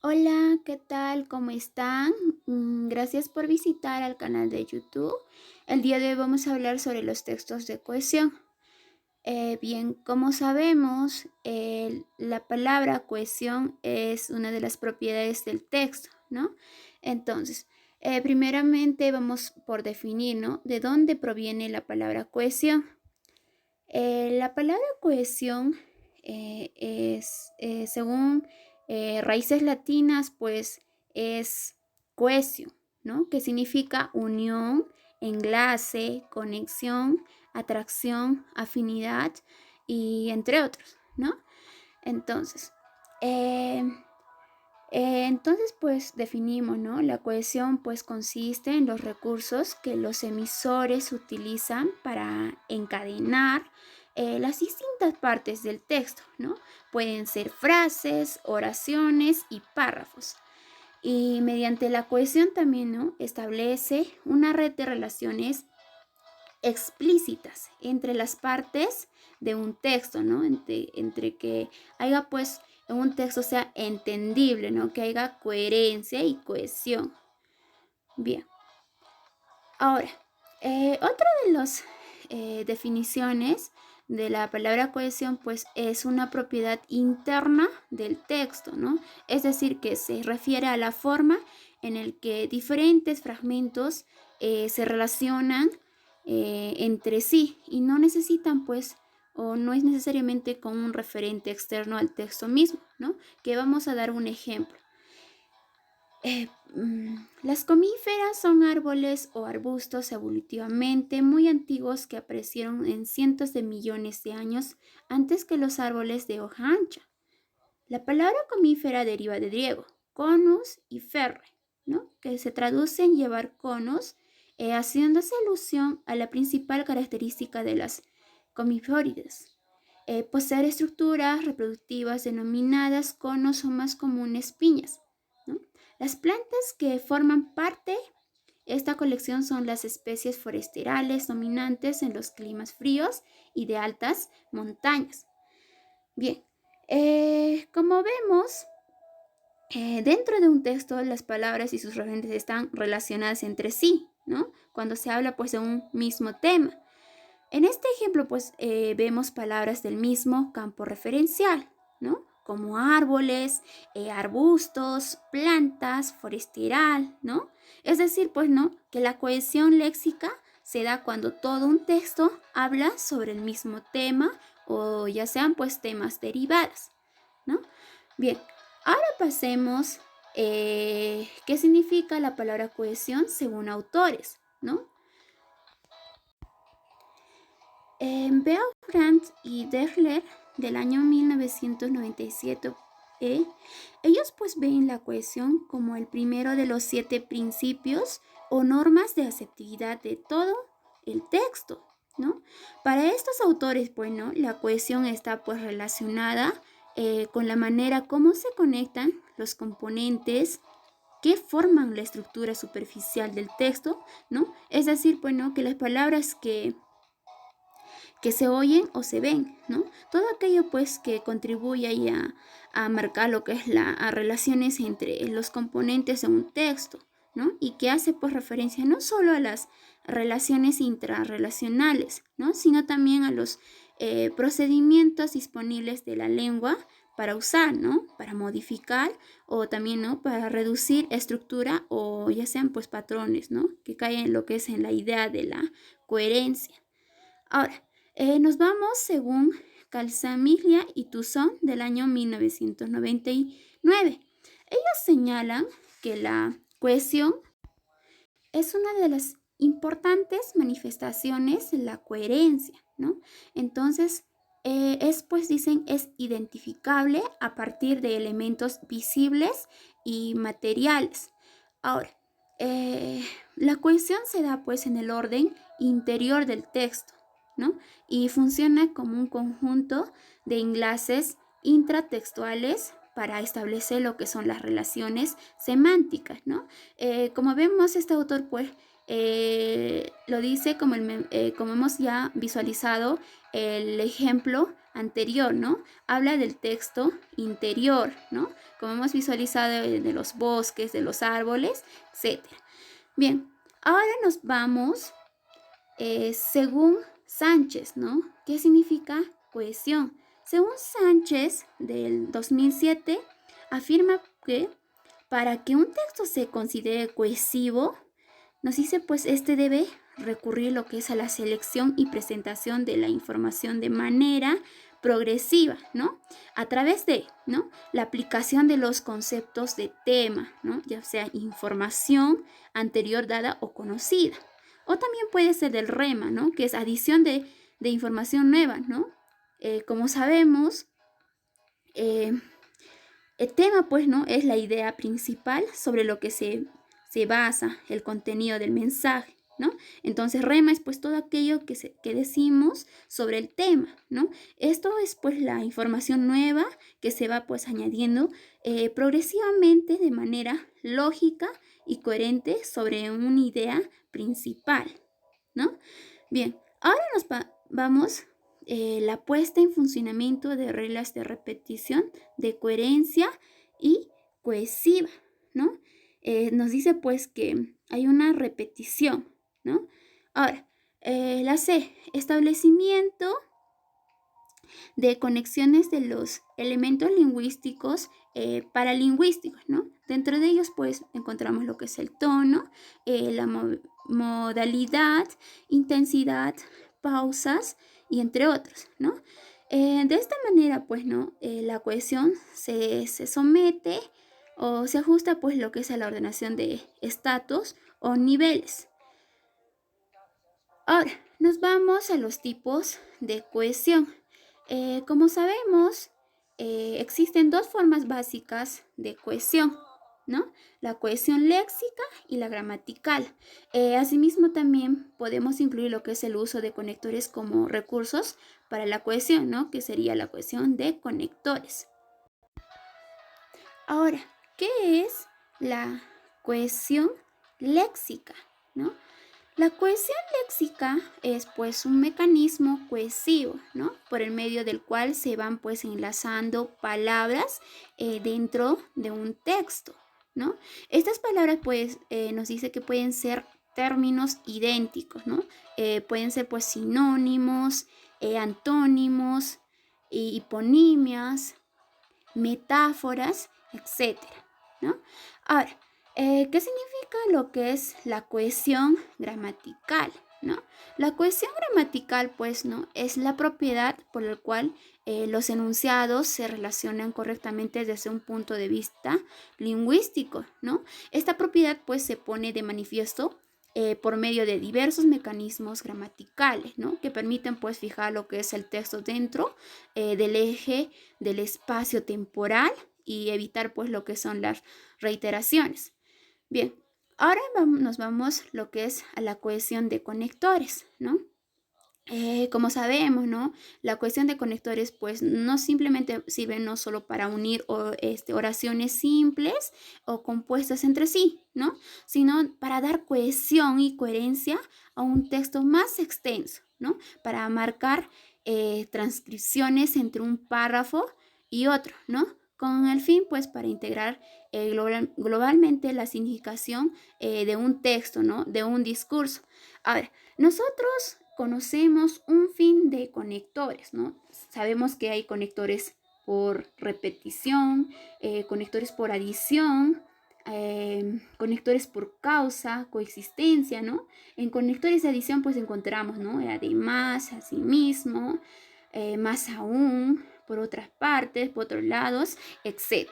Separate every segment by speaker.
Speaker 1: Hola, ¿qué tal? ¿Cómo están? Gracias por visitar al canal de YouTube. El día de hoy vamos a hablar sobre los textos de cohesión. Bien, como sabemos, la palabra cohesión es una de las propiedades del texto, ¿no? Entonces, primeramente vamos por definir, ¿no? ¿De dónde proviene la palabra cohesión? La palabra cohesión según raíces latinas, pues es cohesio, ¿no? Que significa unión, enlace, conexión, atracción, afinidad y entre otros, ¿no? Entonces, eh, pues definimos, ¿no? La cohesión pues consiste en los recursos que los emisores utilizan para encadenar las distintas partes del texto, ¿no? Pueden ser frases, oraciones y párrafos. Y mediante la cohesión también, ¿no? Establece una red de relaciones explícitas entre las partes de un texto, ¿no? Entre que haya pues un texto sea entendible, ¿no? Que haya coherencia y cohesión. Bien, ahora, otra de las definiciones de la palabra cohesión pues es una propiedad interna del texto, ¿no? Es decir, que se refiere a la forma en el que diferentes fragmentos se relacionan entre sí y no necesitan pues o no es necesariamente con un referente externo al texto mismo, ¿no? Que vamos a dar un ejemplo. Las coníferas son árboles o arbustos evolutivamente muy antiguos que aparecieron en cientos de millones de años antes que los árboles de hoja ancha. La palabra conífera deriva de griego, conus y ferre, ¿no? Que se traduce en llevar conos, haciéndose alusión a la principal característica de las comifórides. Poseer estructuras reproductivas denominadas conos o más comunes piñas, ¿no? Las plantas que forman parte de esta colección son las especies foresτερales dominantes en los climas fríos y de altas montañas. Bien, como vemos, dentro de un texto las palabras y sus referentes están relacionadas entre sí, ¿no? Cuando se habla pues de un mismo tema. En este ejemplo pues vemos palabras del mismo campo referencial, ¿no? Como árboles, arbustos, plantas, foresteral, ¿no? Es decir, pues, ¿no? Que la cohesión léxica se da cuando todo un texto habla sobre el mismo tema o ya sean pues temas derivados, ¿no? Bien, ahora pasemos qué significa la palabra cohesión según autores, ¿no? Beaufort y Derler del año 1997, eh, ellos pues ven la cohesión como el primero de los 7 principios o normas de aceptividad de todo el texto, ¿no? Para estos autores, bueno, la cohesión está pues relacionada con la manera como se conectan los componentes que forman la estructura superficial del texto, ¿no? Es decir, bueno, que las palabras que se oyen o se ven, ¿no? Todo aquello pues que contribuye ahí a marcar lo que es a relaciones entre los componentes de un texto, ¿no? Y que hace pues referencia no solo a las relaciones intrarrelacionales, ¿no? Sino también a los procedimientos disponibles de la lengua para usar, ¿no? Para modificar o también, ¿no? Para reducir estructura o ya sean pues patrones, ¿no? Que caen en lo que es en la idea de la coherencia. Ahora, nos vamos según Calzamiglia y Tuzón del año 1999. Ellos señalan que la cohesión es una de las importantes manifestaciones de la coherencia, ¿no? Entonces, pues dicen, es identificable a partir de elementos visibles y materiales. Ahora, la cohesión se da pues en el orden interior del texto, ¿no? Y funciona como un conjunto de enlaces intratextuales para establecer lo que son las relaciones semánticas, ¿no? Como vemos, este autor pues lo dice como hemos ya visualizado el ejemplo anterior, ¿no? Habla del texto interior, ¿no? como hemos visualizado de los bosques, de los árboles, etc. Bien, ahora nos vamos según Sánchez, ¿no? ¿Qué significa cohesión? Según Sánchez, del 2007, afirma que para que un texto se considere cohesivo, nos dice pues este debe recurrir lo que es a la selección y presentación de la información de manera progresiva, ¿no? A través de, ¿no? La aplicación de los conceptos de tema, ¿no? Ya sea información anterior dada o conocida. O también puede ser del rema, ¿no? Que es adición de información nueva, ¿no? Como sabemos, el tema, pues, ¿no? Es la idea principal sobre lo que se basa el contenido del mensaje, ¿no? Entonces, rema es, pues, todo aquello que decimos sobre el tema, ¿no? Esto es, pues, la información nueva que se va, pues, añadiendo progresivamente de manera lógica y coherente sobre una idea principal, ¿no? Bien, ahora vamos la puesta en funcionamiento de reglas de repetición, de coherencia y cohesiva, ¿no? Nos dice pues que hay una repetición, ¿no? Ahora, la C, establecimiento de conexiones de los elementos lingüísticos paralingüísticos, ¿no? Dentro de ellos, pues, encontramos lo que es el tono, la modalidad, intensidad, pausas y entre otros, ¿no? De esta manera, pues, ¿no? La cohesión se somete o se ajusta, pues, lo que es a la ordenación de estatus o niveles. Ahora, nos vamos a los tipos de cohesión. Como sabemos, existen dos formas básicas de cohesión, ¿no? La cohesión léxica y la gramatical. Asimismo, también podemos incluir lo que es el uso de conectores como recursos para la cohesión, ¿no? Que sería la cohesión de conectores. Ahora, ¿qué es la cohesión léxica, ¿no? La cohesión léxica es pues un mecanismo cohesivo, ¿no? Por el medio del cual se van pues enlazando palabras dentro de un texto, ¿no? Estas palabras pues nos dice que pueden ser términos idénticos, ¿no? Pueden ser pues sinónimos, antónimos, hiponimias, metáforas, etcétera, ¿no? Ahora, ¿qué significa lo que es la cohesión gramatical, ¿no? La cohesión gramatical, pues, ¿no? Es la propiedad por la cual los enunciados se relacionan correctamente desde un punto de vista lingüístico, ¿no? Esta propiedad, pues, se pone de manifiesto por medio de diversos mecanismos gramaticales, ¿no? Que permiten pues fijar lo que es el texto dentro del eje del espacio temporal y evitar pues lo que son las reiteraciones. Bien, ahora nos vamos lo que es a la cohesión de conectores, ¿no? Como sabemos, ¿no? La cohesión de conectores, pues, no simplemente sirve no solo para unir oraciones simples o compuestas entre sí, ¿no? Sino para dar cohesión y coherencia a un texto más extenso, ¿no? Para marcar transcripciones entre un párrafo y otro, ¿no? Con el fin, pues, para integrar globalmente la significación de un texto, ¿no? De un discurso. A ver, nosotros conocemos un fin de conectores, ¿no? Sabemos que hay conectores por repetición, conectores por adición, conectores por causa, coexistencia, ¿no? En conectores de adición pues encontramos, ¿no? Además, asimismo, más aún, por otras partes, por otros lados, etc.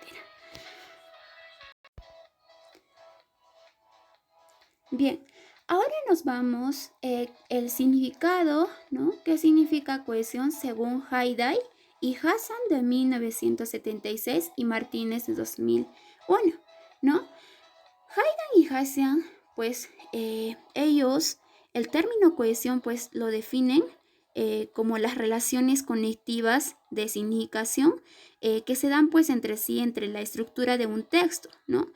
Speaker 1: Bien, ahora nos vamos el significado, ¿no? ¿Qué significa cohesión según Haidai y Hassan de 1976 y Martínez de 2001, ¿no? Haidai y Hassan, pues ellos, el término cohesión, pues lo definen como las relaciones conectivas de significación que se dan pues entre sí, entre la estructura de un texto, ¿no?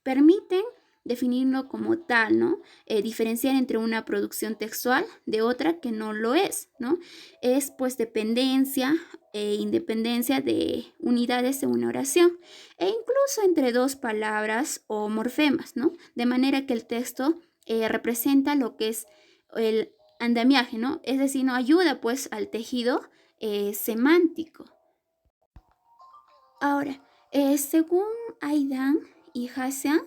Speaker 1: Permiten definirlo como tal, ¿no? Diferenciar entre una producción textual de otra que no lo es, ¿no? Es pues dependencia e independencia de unidades de una oración e incluso entre dos palabras o morfemas, ¿no? De manera que el texto representa lo que es el andamiaje, ¿no? Es decir, no ayuda pues al tejido semántico. Ahora, según Aidan y Hassian,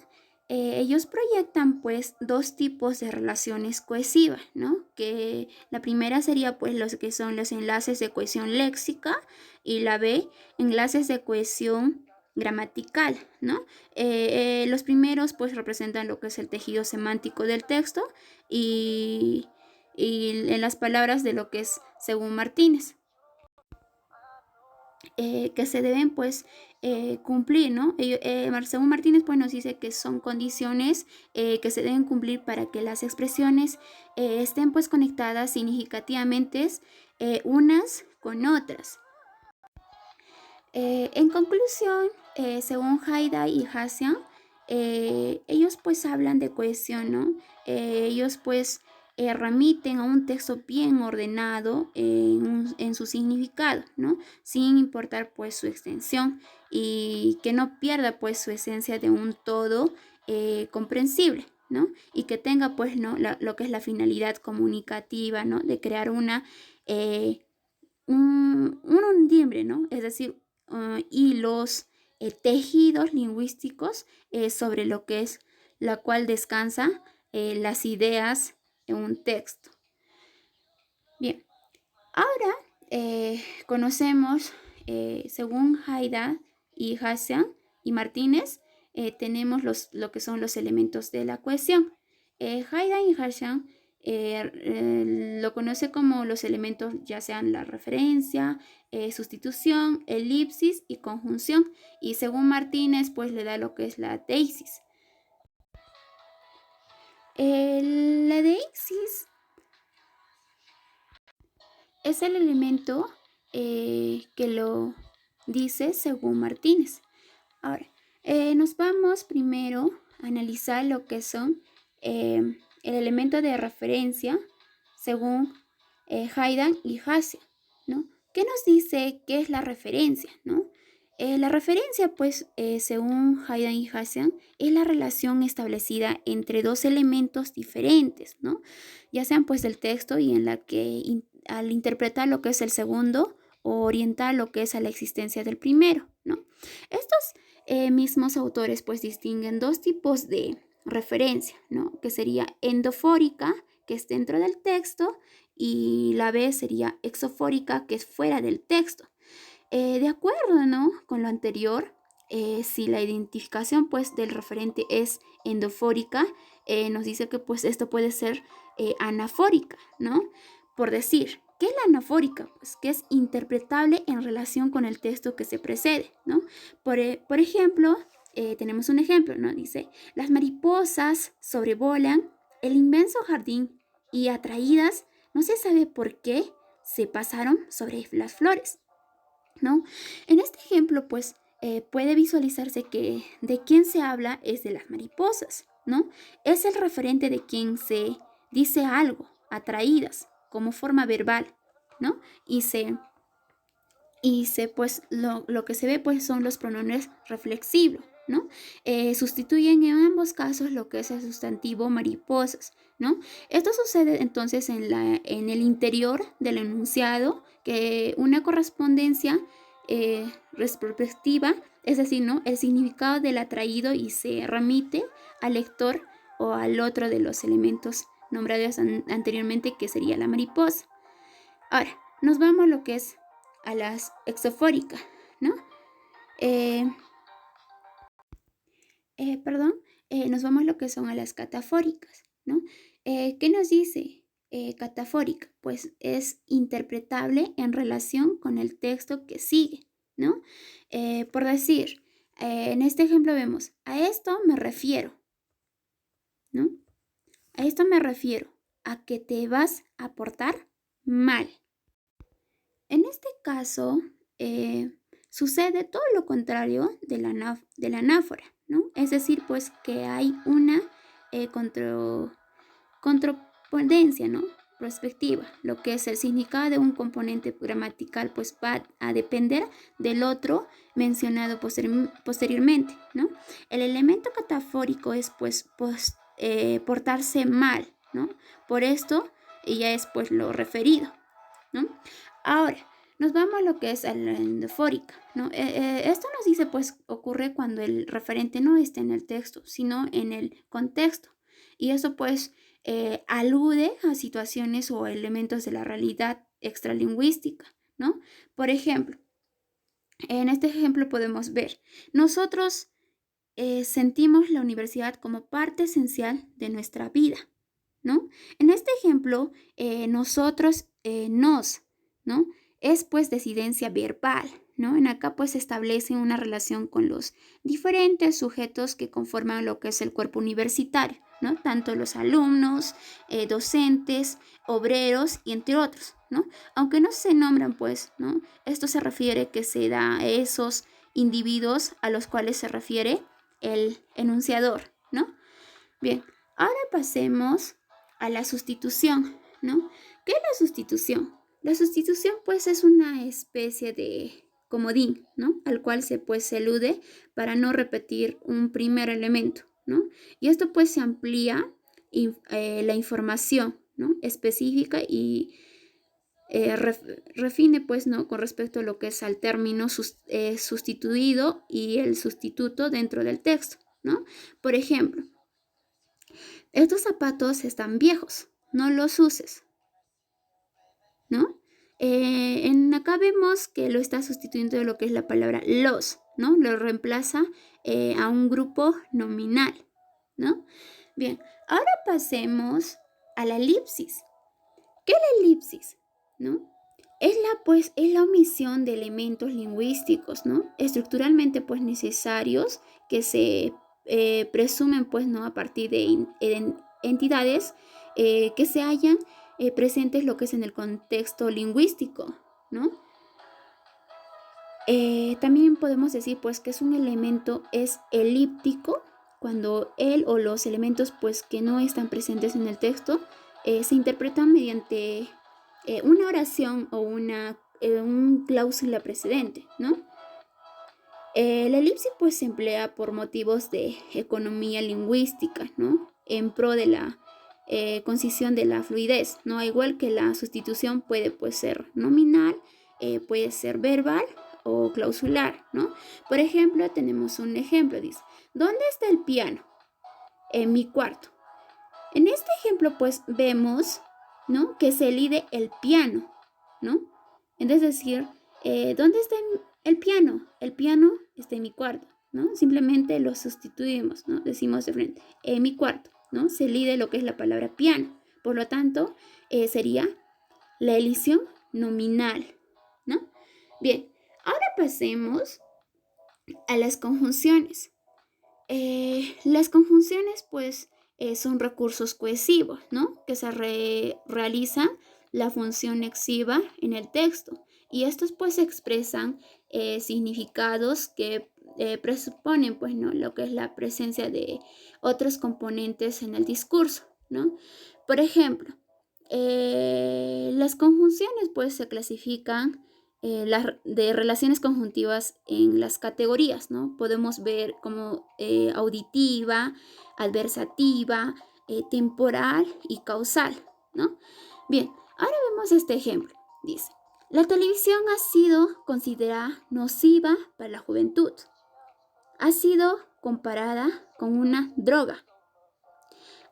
Speaker 1: ellos proyectan pues dos tipos de relaciones cohesivas, ¿no? Que la primera sería pues los que son los enlaces de cohesión léxica y la B, enlaces de cohesión gramatical, ¿no? Los primeros pues representan lo que es el tejido semántico del texto y, y en las palabras de lo que es según Martínez. Que se deben pues cumplir, ¿no? Según Martínez pues nos dice que son condiciones que se deben cumplir para que las expresiones estén pues conectadas significativamente unas con otras. En conclusión, según Haida y Hassian, ellos pues hablan de cohesión, ¿no? Ellos pues remiten a un texto bien ordenado en su significado, ¿no? Sin importar pues su extensión y que no pierda pues su esencia de un todo comprensible, ¿no? Y que tenga pues, ¿no? Lo que es la finalidad comunicativa, ¿no? De crear eh, un undimbre, ¿no? Es decir, hilos, tejidos lingüísticos sobre lo que es la cual descansa las ideas en un texto. Bien, ahora conocemos, según Haida y Hassian y Martínez, tenemos lo que son los elementos de la cohesión. Haida y Hassian lo conoce como los elementos ya sean la referencia, sustitución, elipsis y conjunción. Y según Martínez, pues le da lo que es la deixis. La deixis es el elemento que lo dice según Martínez. Ahora, nos vamos primero a analizar lo que son el elemento de referencia según Haydn y Hassian, ¿no? ¿Qué nos dice qué es la referencia, ¿no? La referencia, pues, según Haydn y Hassian, es la relación establecida entre dos elementos diferentes, ¿no? Ya sean, pues, del texto y en la que al interpretar lo que es el segundo o orientar lo que es a la existencia del primero, ¿no? Estos mismos autores, pues, distinguen dos tipos de referencia, ¿no? Que sería endofórica, que es dentro del texto, y la B sería exofórica, que es fuera del texto. De acuerdo, ¿no? Con lo anterior, si la identificación pues del referente es endofórica, nos dice que pues esto puede ser anafórica, ¿no? Por decir, ¿qué es la anafórica? Pues que es interpretable en relación con el texto que se precede, ¿no? Por ejemplo, tenemos un ejemplo, ¿no? Dice, las mariposas sobrevolan el inmenso jardín y atraídas, no se sabe por qué, se pasaron sobre las flores, ¿no? En este ejemplo, pues, puede visualizarse que de quien se habla es de las mariposas, ¿no? Es el referente de quien se dice algo, atraídas, como forma verbal, ¿no? Pues, lo que se ve, pues, son los pronombres reflexivos, ¿no? Sustituyen en ambos casos lo que es el sustantivo mariposas, ¿no? Esto sucede entonces en el interior del enunciado, que una correspondencia respectiva, es decir, ¿no? El significado del atraído y se remite al lector o al otro de los elementos nombrados anteriormente, que sería la mariposa. Ahora, nos vamos a lo que es a las exofóricas, ¿no? Eh, nos vamos a lo que son a las catafóricas, ¿no? ¿Qué nos dice catafórica? Pues es interpretable en relación con el texto que sigue, ¿no? Por decir, en este ejemplo vemos, a esto me refiero, ¿no? A esto me refiero, a que te vas a portar mal. En este caso, sucede todo lo contrario de la anáfora, ¿no? Es decir, pues que hay una contraponencia, ¿no? Perspectiva, lo que es el significado de un componente gramatical, pues va a depender del otro mencionado posteriormente, ¿no? El elemento catafórico es, pues portarse mal, ¿no? Por esto ya es, pues, lo referido, ¿no? Ahora, nos vamos a lo que es la endofórica, ¿no? Esto nos dice, pues, ocurre cuando el referente no está en el texto, sino en el contexto. Y eso, pues, alude a situaciones o elementos de la realidad extralingüística, ¿no? Por ejemplo, en este ejemplo podemos ver, nosotros sentimos la universidad como parte esencial de nuestra vida, ¿no? En este ejemplo, nosotros, ¿no? Es pues decidencia verbal, ¿no? En acá pues se establece una relación con los diferentes sujetos que conforman lo que es el cuerpo universitario, ¿no? Tanto los alumnos, docentes, obreros y entre otros, ¿no? Aunque no se nombran, pues, ¿no? Esto se refiere que se da a esos individuos a los cuales se refiere el enunciador, ¿no? Bien, ahora pasemos a la sustitución, ¿no? ¿Qué es la sustitución? La sustitución, pues, es una especie de comodín, ¿no? Al cual se elude para no repetir un primer elemento, ¿no? Y esto, pues, se amplía la información, ¿no? Específica y refine, pues, ¿no? Con respecto a lo que es al término sustituido y el sustituto dentro del texto, ¿no? Por ejemplo, estos zapatos están viejos, no los uses, ¿no? En acá vemos que lo está sustituyendo de lo que es la palabra los, ¿no? Lo reemplaza a un grupo nominal, ¿no? Bien, ahora pasemos a la elipsis. ¿Qué es la elipsis? ¿No? Es la omisión de elementos lingüísticos, ¿no? Estructuralmente, pues, necesarios que se presumen, pues, ¿no? A partir de entidades que se hallan presentes lo que es en el contexto lingüístico, ¿no? También podemos decir, pues, que es un elemento es elíptico cuando él o los elementos, pues, que no están presentes en el texto se interpretan mediante una oración o un cláusula precedente, ¿no? La elipsis, pues, se emplea por motivos de economía lingüística, ¿no? En pro de la concisión de la fluidez, ¿no? Igual que la sustitución puede, pues, ser nominal, puede ser verbal o clausular, ¿no? Por ejemplo, tenemos un ejemplo, dice, ¿dónde está el piano? En mi cuarto. En este ejemplo, pues, vemos, ¿no? Que se elide el piano, ¿no? Es decir, ¿dónde está el piano? El piano está en mi cuarto, ¿no? Simplemente lo sustituimos, ¿no? Decimos de frente, en mi cuarto, ¿no? Se elide lo que es la palabra piano. Por lo tanto, sería la elisión nominal, ¿no? Bien, ahora pasemos a las conjunciones. Las conjunciones, pues, son recursos cohesivos, ¿no? Que se realizan la función exiva en el texto. Y estos, pues, expresan significados que presuponen, pues, ¿no? Lo que es la presencia de otros componentes en el discurso, ¿no? Por ejemplo, las conjunciones, pues, se clasifican de relaciones conjuntivas en las categorías, ¿no? Podemos ver como auditiva, adversativa, temporal y causal, ¿no? Bien, ahora vemos este ejemplo. Dice, la televisión ha sido considerada nociva para la juventud. Ha sido comparada con una droga.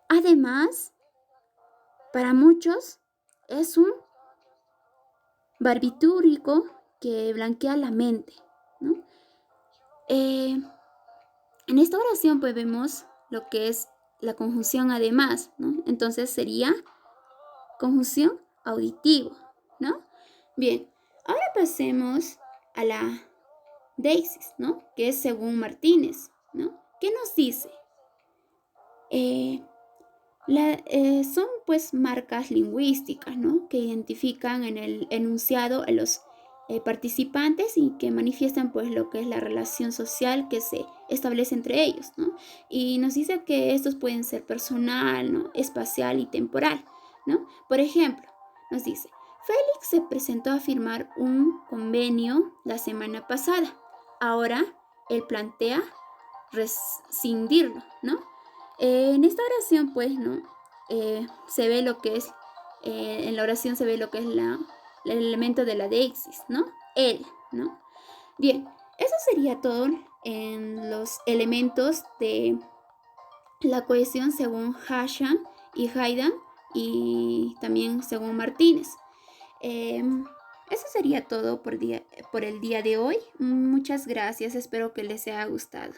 Speaker 1: Además, para muchos es un barbitúrico que blanquea la mente, ¿no? En esta oración pues vemos lo que es la conjunción además, ¿no? Entonces sería conjunción auditivo, ¿no? Bien, ahora pasemos a la deixis, ¿no? Que es según Martínez, ¿no? ¿Qué nos dice? Son pues marcas lingüísticas, ¿no? Que identifican en el enunciado a los participantes y que manifiestan pues lo que es la relación social que se establece entre ellos, ¿no? Y nos dice que estos pueden ser personal, ¿no? Espacial y temporal, ¿no? Por ejemplo, nos dice, Félix se presentó a firmar un convenio la semana pasada. Ahora él plantea rescindirlo, ¿no? En esta oración, pues, ¿no? Se ve lo que es, en la oración se ve lo que es el elemento de la deixis, ¿no? Él, ¿no? Bien, eso sería todo en los elementos de la cohesión según Hashan y Haydn y también según Martínez. Eso sería todo por el día de hoy. Muchas gracias, espero que les haya gustado.